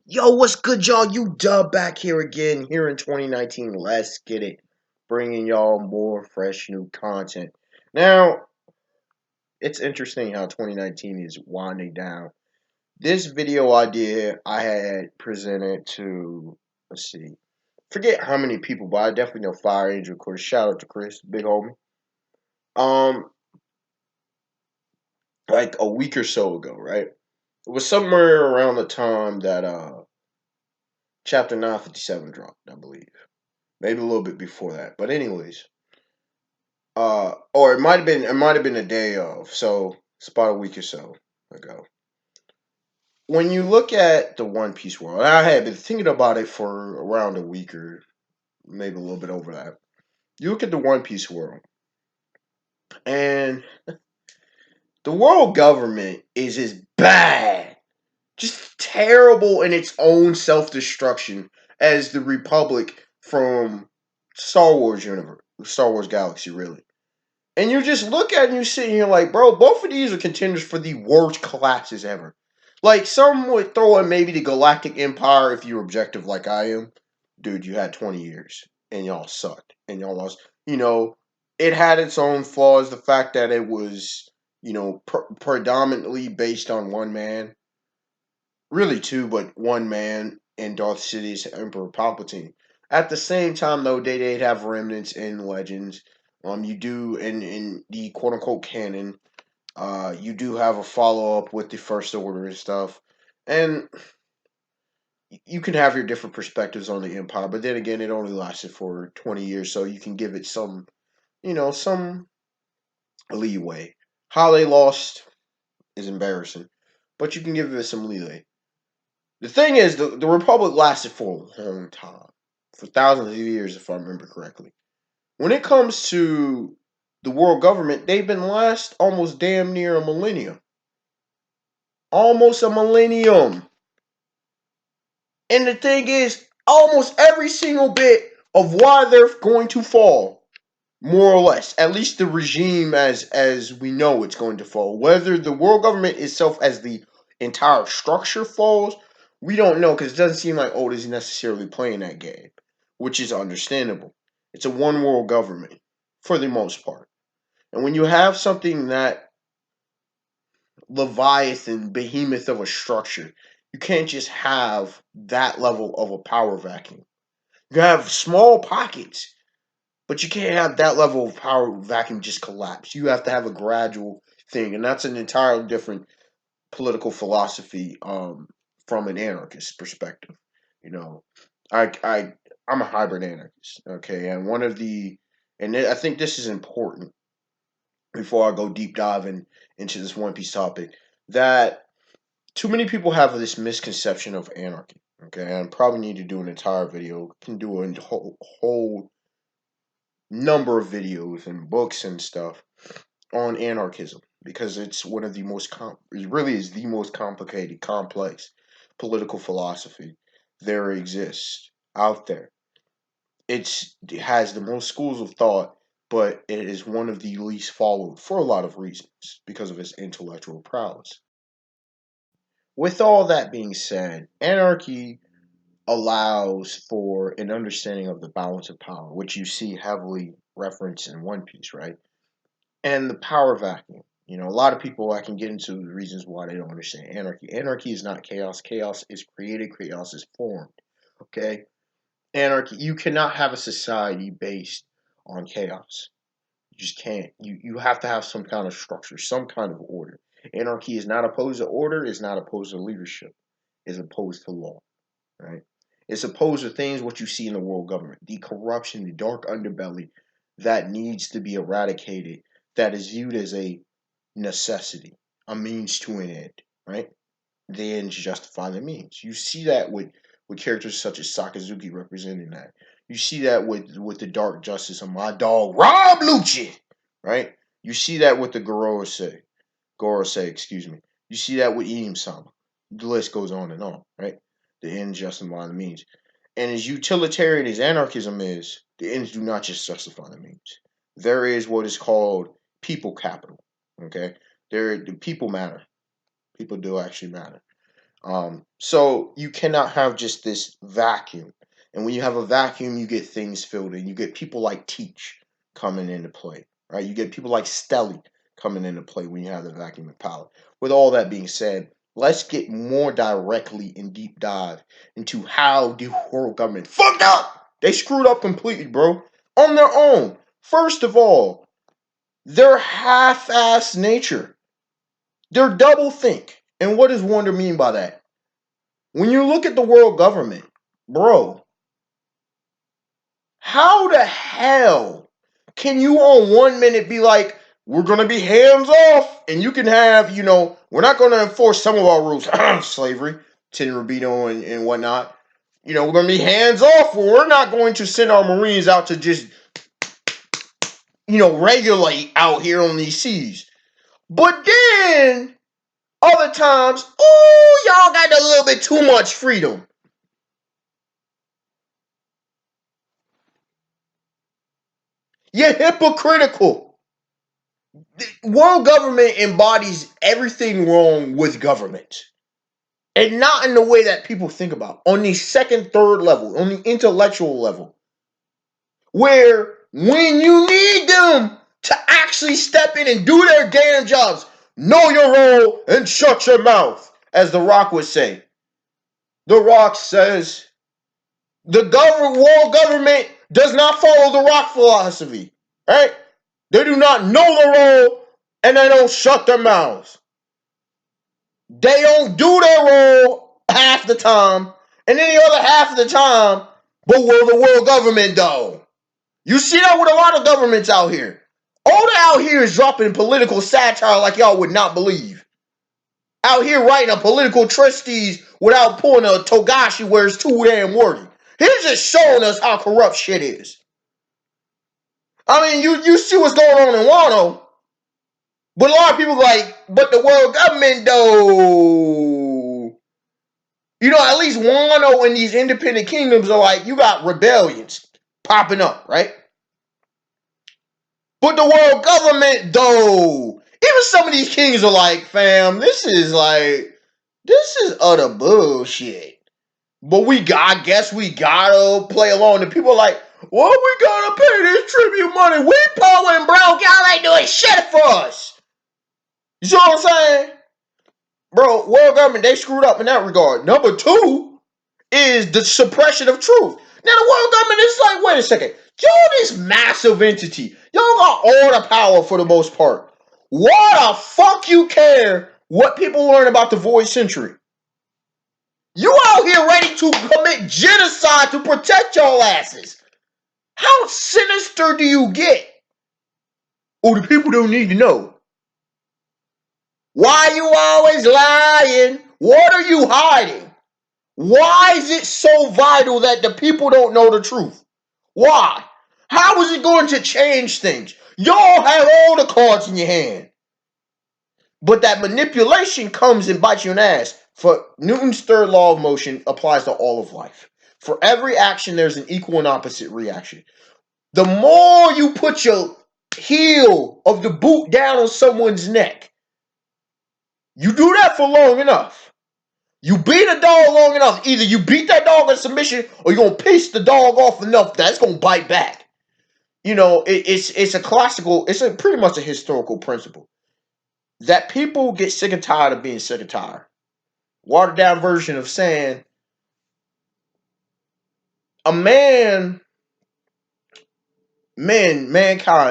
Yo, what's good, y'all? You Dub back here again, here in 2019. Let's get it. Bringing y'all more fresh new content. Now, it's interesting how 2019 is winding down. This video idea I had presented to, let's see, forget how many people, but I definitely know Fire Angel, of course. Shout out to Chris, big homie. Um, like a week or so ago, right? It was somewhere around the time that Chapter 957 dropped, I believe. Maybe a little bit before that. But anyways, or it might have been a day of, so it's about a week or so ago. When you look at the One Piece world, I had been thinking about it for around a week or maybe a little bit over that. You look at the One Piece world, and the world government is as bad, just terrible in its own self destruction as the Republic from Star Wars universe, Star Wars galaxy, really. And you just look at it and you sit here like, bro, both of these are contenders for the worst collapses ever. Like, some would throw in maybe the Galactic Empire if you're objective like I am. Dude, you had 20 years and y'all sucked and y'all lost. It had its own flaws. The fact that it was, predominantly based on one man. Really two, but one man and Darth Sidious, Emperor Palpatine. At the same time, though, they did have remnants in Legends. You do in the quote unquote canon. You do have a follow up with the First Order and stuff, and you can have your different perspectives on the Empire. But then again, it only lasted for 20 years, so you can give it some leeway. How they lost is embarrassing, but you can give it some leeway. The thing is, the Republic lasted for a long time, for thousands of years, if I remember correctly. When it comes to the world government, they've been last almost damn near a millennium. Almost a millennium. And the thing is, almost every single bit of why they're going to fall, more or less, at least the regime as we know it's going to fall. Whether the world government itself as the entire structure falls, we don't know because it doesn't seem like Oda is necessarily playing that game, which is understandable. It's a one world government for the most part. And when you have something that Leviathan behemoth of a structure, you can't just have that level of a power vacuum. You have small pockets, but you can't have that level of power vacuum just collapse. You have to have a gradual thing, and that's an entirely different political philosophy from an anarchist perspective. You know, I I'm a hybrid anarchist, okay, and I think this is important before I go deep diving into this One Piece topic, that too many people have this misconception of anarchy. Okay, and probably need to do an entire video. Can do a whole number of videos and books and stuff on anarchism because it's one of the it really is the most complicated, complex political philosophy there exists out there. It has the most schools of thought, but it is one of the least followed for a lot of reasons because of its intellectual prowess. With all that being said, anarchy allows for an understanding of the balance of power, which you see heavily referenced in One Piece, right? And the power vacuum. A lot of people, I can get into the reasons why they don't understand anarchy. Anarchy is not chaos. Chaos is created. Chaos is formed. Okay? Anarchy, you cannot have a society based on chaos. You just can't. You have to have some kind of structure, some kind of order. Anarchy is not opposed to order, is not opposed to leadership, is opposed to law. Right? It's opposed to things what you see in the world government, the corruption, the dark underbelly that needs to be eradicated, that is viewed as a necessity, a means to an end, right? The ends justify the means. You see that with characters such as Sakazuki representing that. You see that with the Dark Justice of my dog Rob Lucci, right? You see that with the Gorosei, excuse me. You see that with Iim Sama. The list goes on and on, right? The ends justify the means. And as utilitarian as anarchism is, the ends do not just justify the means. There is what is called people capital. Okay? The people matter. People do actually matter. So you cannot have just this vacuum. And when you have a vacuum, you get things filled in. You get people like Teach coming into play, right? You get people like Stelly coming into play when you have the vacuum of power. With all that being said, let's get more directly and deep dive into how the world government fucked up. They screwed up completely, bro, on their own. First of all, their half-ass nature, their double think. And what does Wonder mean by that? When you look at the world government, bro, how the hell can you on 1 minute be like, we're going to be hands off and you can have, we're not going to enforce some of our rules, slavery, Tin Rubino and whatnot. We're going to be hands off. We're not going to send our Marines out to just, regulate out here on these seas. But then, other times, oh, y'all got a little bit too much freedom. You're hypocritical. The world government embodies everything wrong with government. And not in the way that people think about. On the second, third level, on the intellectual level. Where when you need them to actually step in and do their damn jobs, know your role and shut your mouth, as The Rock would say. The Rock says the world government does not follow the Rock philosophy, right? They do not know the role and they don't shut their mouths. They don't do their role half the time, and then the other half of the time, but will the world government though? You see that with a lot of governments out here. All they out here is dropping political satire like y'all would not believe. Out here writing a political trustees without pulling a Togashi where it's too damn wordy. He's just showing us how corrupt shit is. I mean, you see what's going on in Wano, but a lot of people like, but the world government though. At least Wano and these independent kingdoms are like, you got rebellions popping up, right? But the world government though, even some of these kings are like, fam, this is utter bullshit. But I guess we gotta play along. And people are like, well, we gotta pay this tribute money. We poor and broke. Y'all ain't doing shit for us. You see what I'm saying? Bro, world government, they screwed up in that regard. Number two is the suppression of truth. Now, the world government is like, wait a second. Y'all this massive entity. Y'all got all the power for the most part. Why the fuck you care what people learn about the Void Century? You out here ready to commit genocide to protect y'all asses. How sinister do you get? Oh, the people don't need to know. Why you always lying? What are you hiding? Why is it so vital that the people don't know the truth? Why? How is it going to change things? Y'all have all the cards in your hand. But that manipulation comes and bites you in the ass. For Newton's third law of motion applies to all of life. For every action, there's an equal and opposite reaction. The more you put your heel of the boot down on someone's neck, you do that for long enough. You beat a dog long enough. Either you beat that dog in submission or you're going to piss the dog off enough that it's going to bite back. It's a classical, it's pretty much a historical principle that people get sick and tired of being sick and tired. Watered down version of saying a mankind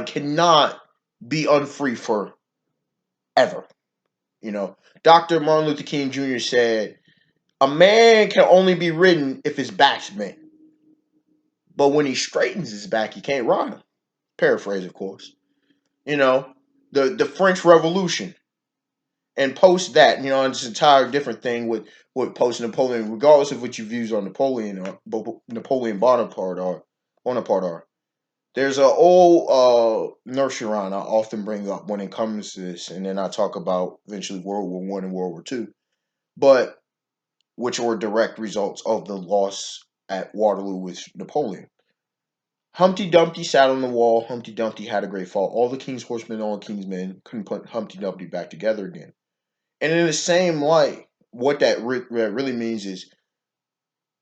cannot be unfree forever. Dr. Martin Luther King Jr. said, a man can only be ridden if his back's bent. But when he straightens his back, he can't ride him. Paraphrase, of course. The French Revolution. And post that, it's an entire different thing with post Napoleon, regardless of what your views on Napoleon or Napoleon Bonaparte are. There's an old nursery rhyme I often bring up when it comes to this, and then I talk about eventually World War One and World War Two, but which were direct results of the loss at Waterloo with Napoleon. Humpty Dumpty sat on the wall. Humpty Dumpty had a great fall. All the king's horsemen, all the king's men couldn't put Humpty Dumpty back together again. And in the same light, what that really means is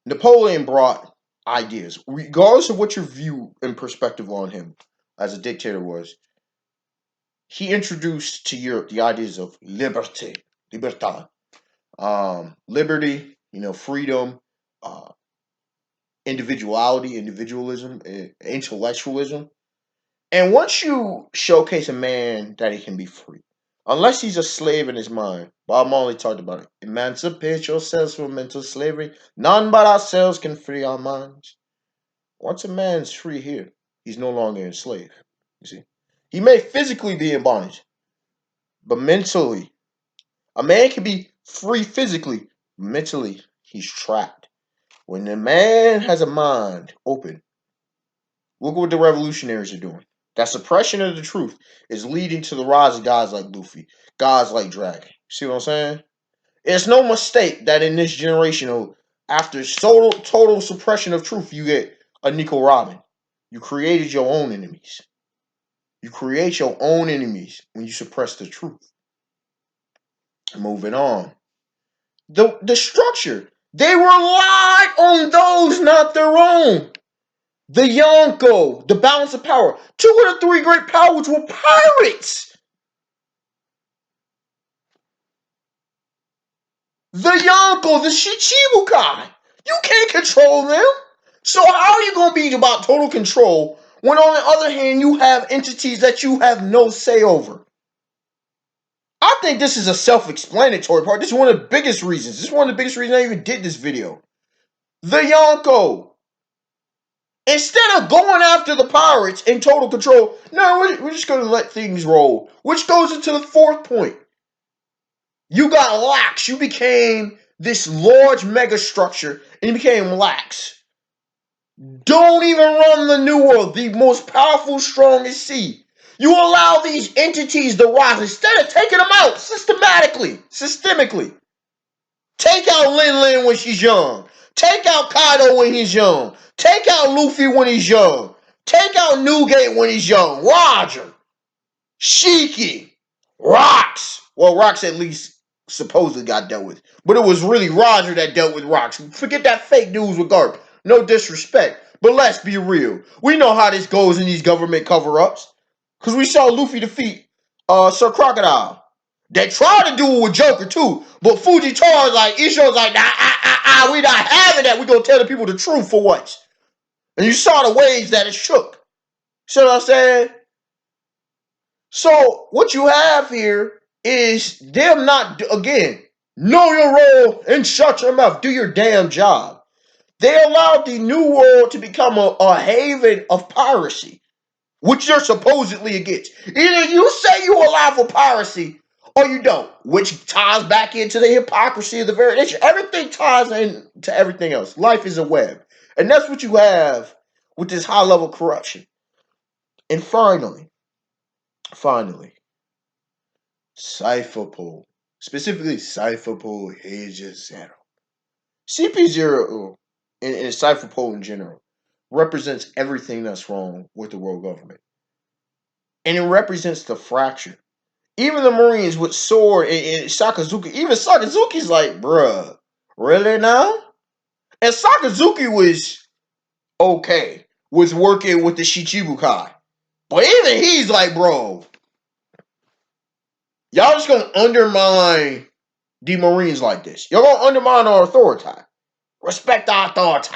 Napoleon brought ideas, regardless of what your view and perspective on him as a dictator was. He introduced to Europe the ideas of libertad, liberty, freedom, uh, individuality, individualism, intellectualism. And once you showcase a man that he can be free, unless he's a slave in his mind, Bob Marley talked about it. Emancipate yourselves from mental slavery. None but ourselves can free our minds. Once a man's free here, he's no longer a slave. You see, he may physically be in bondage, but mentally, a man can be free physically. Mentally, he's trapped. When the man has a mind open, look what the revolutionaries are doing. That suppression of the truth is leading to the rise of guys like Luffy, guys like Dragon. See what I'm saying? It's no mistake that in this generation, after total suppression of truth, you get a Nico Robin. You created your own enemies. You create your own enemies when you suppress the truth. Moving on. The structure. They relied on those not their own. The Yonko, the balance of power. 2 of the 3 great powers were pirates. The Yonko, the Shichibukai. You can't control them. So how are you going to be about total control when on the other hand you have entities that you have no say over? I think this is a self-explanatory part. This is one of the biggest reasons. This is one of the biggest reasons I even did this video. The Yonko. Instead of going after the pirates in total control, no, we're just going to let things roll. Which goes into the 4th point. You got lax. You became this large mega structure and you became lax. Don't even run the New World, the most powerful, strongest sea. You allow these entities to rise instead of taking them out systemically. Take out Lin Lin when she's young. Take out Kaido when he's young. Take out Luffy when he's young. Take out Newgate when he's young. Roger. Shiki. Rocks. Well, Rocks at least supposedly got dealt with. But it was really Roger that dealt with Rocks. Forget that fake news with Garp. No disrespect. But let's be real. We know how this goes in these government cover-ups. Because we saw Luffy defeat Sir Crocodile. They tried to do it with Joker too. But Fujitora like, Isho's like, nah, we not having that. We gonna tell the people the truth for once. And you saw the waves that it shook. See what I'm saying? So what you have here is them not, again, know your role and shut your mouth. Do your damn job. They allowed the New World to become a haven of piracy, which they're supposedly against. Either you say you allow for piracy or you don't, which ties back into the hypocrisy of the very nature. Everything ties into everything else. Life is a web. And that's what you have with this high level corruption. And finally, Cypher Pool, specifically Cypher Pool Aegis Zero. CP0 and Cypher Pool in general represents everything that's wrong with the world government. And it represents the fracture. Even the Marines with Sword and Sakazuki, even Sakazuki's like, bruh, really now? And Sakazuki was okay with working with the Shichibukai. But even he's like, bro, y'all just gonna undermine the Marines like this. Y'all gonna undermine our authority. Respect our authority.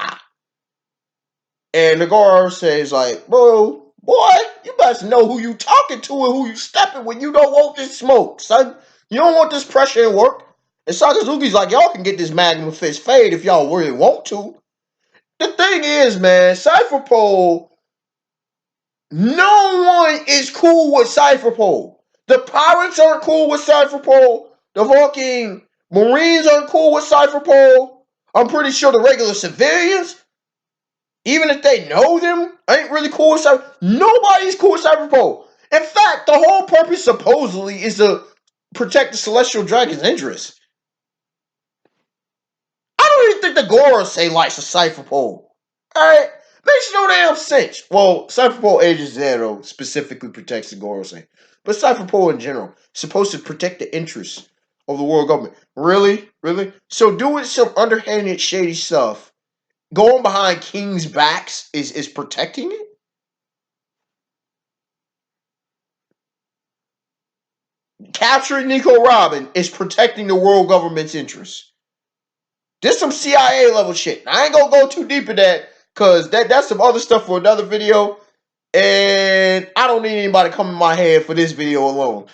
And the guard says like, bro, boy, you better know who you talking to and who you stepping when you don't want this smoke, son. You don't want this pressure and work. And Sakazuki's like, y'all can get this Magnum Fist fade if y'all really want to. The thing is, man, Cypher Pole, no one is cool with Cypher Pole. The pirates aren't cool with Cypher Pole. The fucking Marines aren't cool with Cypher Pole. I'm pretty sure the regular civilians, even if they know them, ain't really cool with Cypher. Nobody's cool with Cypher Pole. In fact, the whole purpose supposedly is to protect the Celestial Dragon's interests. I don't even think the Gorosei likes a Cypher Pole. Alright? Makes no damn sense. Well, Cypher Pole Aegis Zero specifically protects the Gorosei. But Cypher Pole in general is supposed to protect the interests of the world government. Really? Really? So doing some underhanded, shady stuff, going behind kings' backs is protecting it? Capturing Nico Robin is protecting the world government's interests. This some CIA level shit. I ain't gonna go too deep in that because that's some other stuff for another video. And I don't need anybody coming in my head for this video alone.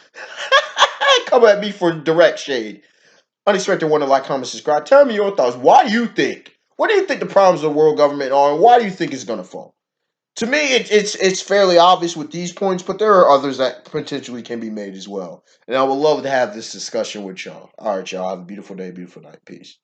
Come at me for direct shade. Unexpected one to like, comment, subscribe. Tell me your thoughts. Why do you think? What do you think the problems of the world government are, and why do you think it's gonna fall? To me, it's fairly obvious with these points, but there are others that potentially can be made as well. And I would love to have this discussion with y'all. All right, y'all. Have a beautiful day, beautiful night. Peace.